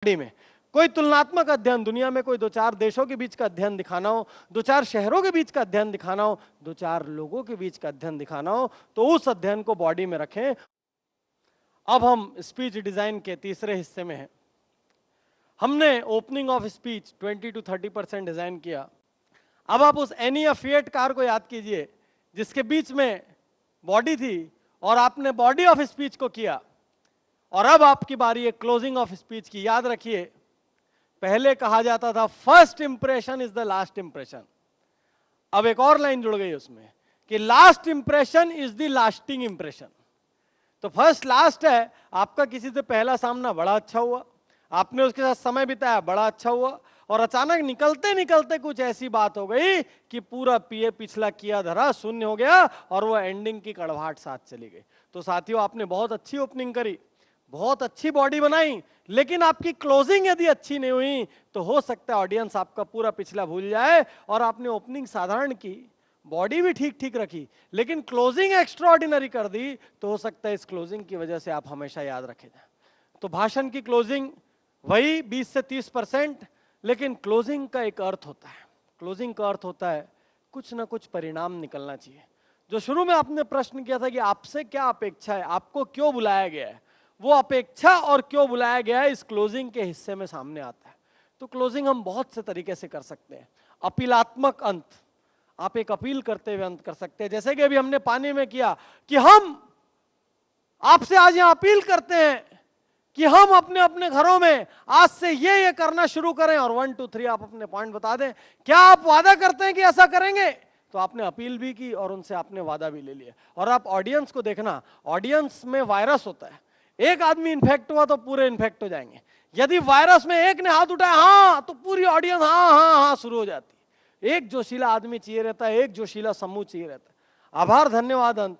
में कोई तुलनात्मक अध्ययन, दुनिया में कोई दो चार देशों के बीच का अध्ययन दिखाना हो, दो चार शहरों के बीच का अध्ययन दिखाना हो, दो चार लोगों के बीच का अध्ययन दिखाना हो, तो उस अध्ययन को बॉडी में रखें। अब हम स्पीच डिजाइन के तीसरे हिस्से में हैं। हमने opening of speech 20 to 30% design किया। अब आप उस एनी फिएट कार को याद कीजिए जिसके बीच में बॉडी थी और आपने बॉडी ऑफ स्पीच को किया, और अब आपकी बारी है क्लोजिंग ऑफ स्पीच की। याद रखिए, पहले कहा जाता था first impression is the last impression. अब एक और लाइन जुड़ गई उसमें कि last impression is the lasting impression. तो फर्स्ट लास्ट है, आपका किसी से पहला सामना बड़ा अच्छा हुआ, आपने उसके साथ समय बिताया, बड़ा अच्छा हुआ, और अचानक निकलते निकलते कुछ ऐसी बात हो गई कि पूरा पिछला किया धरा शून्य हो गया और वो एंडिंग की कड़वाहट साथ चली गई। तो साथियों, आपने बहुत अच्छी ओपनिंग करी, बहुत अच्छी बॉडी बनाई, लेकिन आपकी क्लोजिंग यदि अच्छी नहीं हुई तो हो सकता है ऑडियंस आपका पूरा पिछला भूल जाए। और आपने ओपनिंग साधारण की, बॉडी भी ठीक ठीक रखी, लेकिन क्लोजिंग एक्स्ट्राऑर्डिनरी कर दी, तो हो सकता है इस क्लोजिंग की वजह से आप हमेशा याद रखे जाए। तो भाषण की क्लोजिंग वही 20 से 30%, लेकिन क्लोजिंग का एक अर्थ होता है। क्लोजिंग का अर्थ होता है कुछ ना कुछ परिणाम निकलना चाहिए। जो शुरू में आपने प्रश्न किया था कि आपसे क्या अपेक्षा है, आपको क्यों बुलाया गया है, वो अपेक्षा और क्यों बुलाया गया है इस क्लोजिंग के हिस्से में सामने आता है। तो क्लोजिंग हम बहुत से तरीके से कर सकते हैं। अपीलात्मक अंत, आप एक अपील करते हुए अंत कर सकते हैं, जैसे कि अभी हमने पानी में किया कि हम आपसे आज यहां अपील करते हैं कि हम अपने अपने घरों में आज से ये करना शुरू करें, और 1 2 3 आप अपने पॉइंट बता दें। क्या आप वादा करते हैं कि ऐसा करेंगे? तो आपने अपील भी की और उनसे आपने वादा भी ले लिया। और आप ऑडियंस को देखना, ऑडियंस में वायरस होता है, एक आदमी इन्फेक्ट हुआ तो पूरे इन्फेक्ट हो जाएंगे। यदि वायरस में एक ने हाथ उठाया हाँ, तो पूरी ऑडियंस हाँ हाँ हाँ शुरू हो जाती है। एक जोशीला आदमी चाहिए रहता है, एक जोशीला समूह चाहिए रहता है। आभार, धन्यवाद, अंत।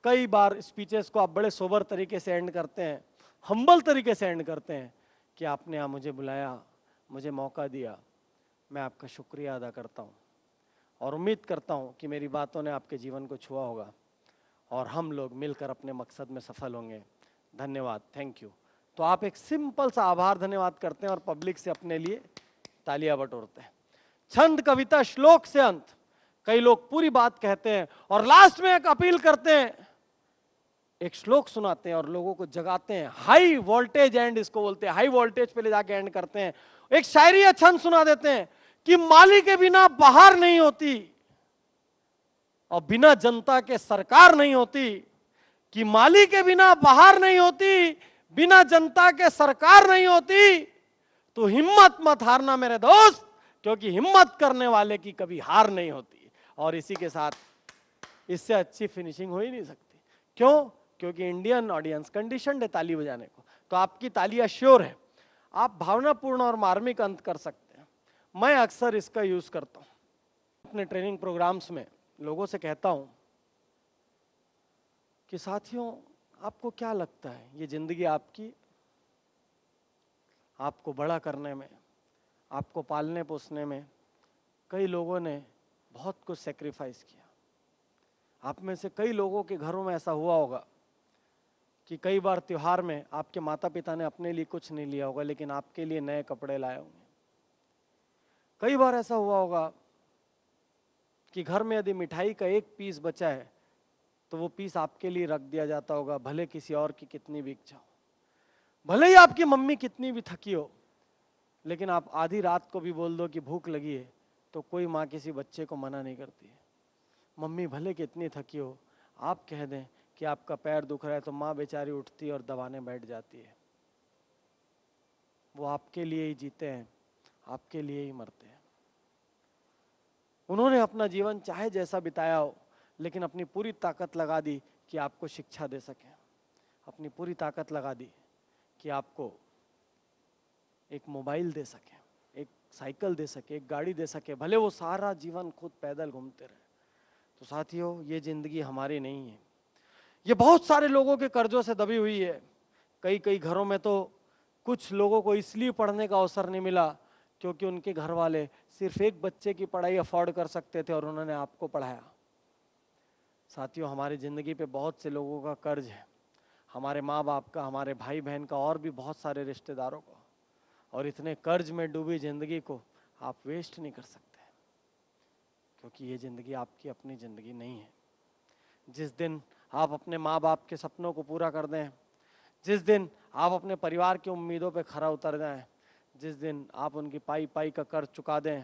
कई बार स्पीचेस को आप बड़े सोबर तरीके से एंड करते हैं, हम्बल तरीके से एंड करते हैं कि आपने यहाँ मुझे बुलाया, मुझे मौका दिया, मैं आपका शुक्रिया अदा करता हूँ और उम्मीद करता हूँ कि मेरी बातों ने आपके जीवन को छुआ होगा और हम लोग मिलकर अपने मकसद में सफल होंगे। धन्यवाद, थैंक यू। तो आप एक सिंपल सा आभार धन्यवाद करते हैं और पब्लिक से अपने लिए तालियां बटोरते हैं। छंद, कविता, श्लोक से अंत। कई लोग पूरी बात कहते हैं और लास्ट में एक अपील करते हैं, एक श्लोक सुनाते हैं और लोगों को जगाते हैं। हाई वोल्टेज एंड इसको बोलते हैं, हाई वोल्टेज पे ले जाके एंड करते हैं। एक शायरी या छंद सुना देते हैं कि माली के बिना बहार नहीं होती और बिना जनता के सरकार नहीं होती, कि माली के बिना बहार नहीं होती, बिना जनता के सरकार नहीं होती। तो हिम्मत मत हारना मेरे दोस्त, क्योंकि हिम्मत करने वाले की कभी हार नहीं होती। और इसी के साथ इससे अच्छी फिनिशिंग हो ही नहीं सकती। क्यों? क्योंकि इंडियन ऑडियंस कंडीशनड है ताली बजाने को। तो आपकी तालियां श्योर है। आप भावनापूर्ण और मार्मिक अंत कर सकते हैं। मैं अक्सर इसका यूज करता हूं अपने ट्रेनिंग प्रोग्राम्स में। लोगों से कहता हूं कि साथियों, आपको क्या लगता है ये जिंदगी आपकी, आपको बड़ा करने में, आपको पालने पोसने में कई लोगों ने बहुत कुछ सेक्रीफाइस किया। आप में से कई लोगों के घरों में ऐसा हुआ होगा कि कई बार त्योहार में आपके माता पिता ने अपने लिए कुछ नहीं लिया होगा, लेकिन आपके लिए नए कपड़े लाए होंगे। कई बार ऐसा हुआ होगा कि घर में यदि मिठाई का एक पीस बचा है तो वो पीस आपके लिए रख दिया जाता होगा, भले किसी और की कितनी भी इच्छा हो, भले ही आपकी मम्मी कितनी भी थकी हो। लेकिन आप आधी रात को भी बोल दो कि भूख लगी है तो कोई माँ किसी बच्चे को मना नहीं करती है। मम्मी भले कितनी थकी हो, आप कह दें कि आपका पैर दुख रहा है तो माँ बेचारी उठती है और दबाने बैठ जाती है। वो आपके लिए ही जीते हैं, आपके लिए ही मरते हैं। उन्होंने अपना जीवन चाहे जैसा बिताया हो, लेकिन अपनी पूरी ताकत लगा दी कि आपको शिक्षा दे सकें, अपनी पूरी ताकत लगा दी कि आपको एक मोबाइल दे सके, एक साइकिल दे सके, एक गाड़ी दे सके, भले वो सारा जीवन खुद पैदल घूमते रहे। तो साथियों, ये जिंदगी हमारी नहीं है, ये बहुत सारे लोगों के कर्जों से दबी हुई है। कई कई घरों में तो कुछ लोगों को इसलिए पढ़ने का अवसर नहीं मिला क्योंकि उनके घर वाले सिर्फ एक बच्चे की पढ़ाई अफोर्ड कर सकते थे और उन्होंने आपको पढ़ाया। साथियों, हमारी जिंदगी पे बहुत से लोगों का कर्ज है, हमारे माँ बाप का, हमारे भाई बहन का, और भी बहुत सारे रिश्तेदारों का। और इतने कर्ज में डूबी जिंदगी को आप वेस्ट नहीं कर सकते, क्योंकि ये जिंदगी आपकी अपनी जिंदगी नहीं है। जिस दिन आप अपने माँ बाप के सपनों को पूरा कर दें, जिस दिन आप अपने परिवार की उम्मीदों पे खरा उतर जाएं, जिस दिन आप उनकी पाई पाई का कर्ज चुका दें,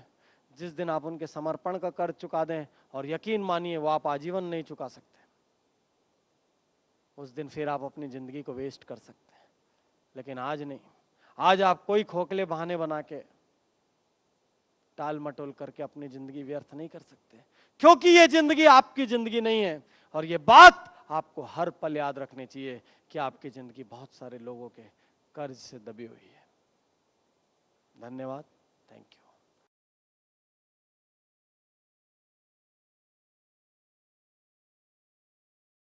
जिस दिन आप उनके समर्पण का कर्ज चुका दें, और यकीन मानिए वो आप आजीवन नहीं चुका सकते, उस दिन फिर आप अपनी जिंदगी को वेस्ट कर सकते हैं। लेकिन आज नहीं, आज आप कोई खोखले बहाने बना के, टाल मटोल करके अपनी जिंदगी व्यर्थ नहीं कर सकते, क्योंकि ये जिंदगी आपकी जिंदगी नहीं है। और ये बात आपको हर पल याद रखनी चाहिए कि आपकी जिंदगी बहुत सारे लोगों के कर्ज से दबी हुई है। धन्यवाद, थैंक यू।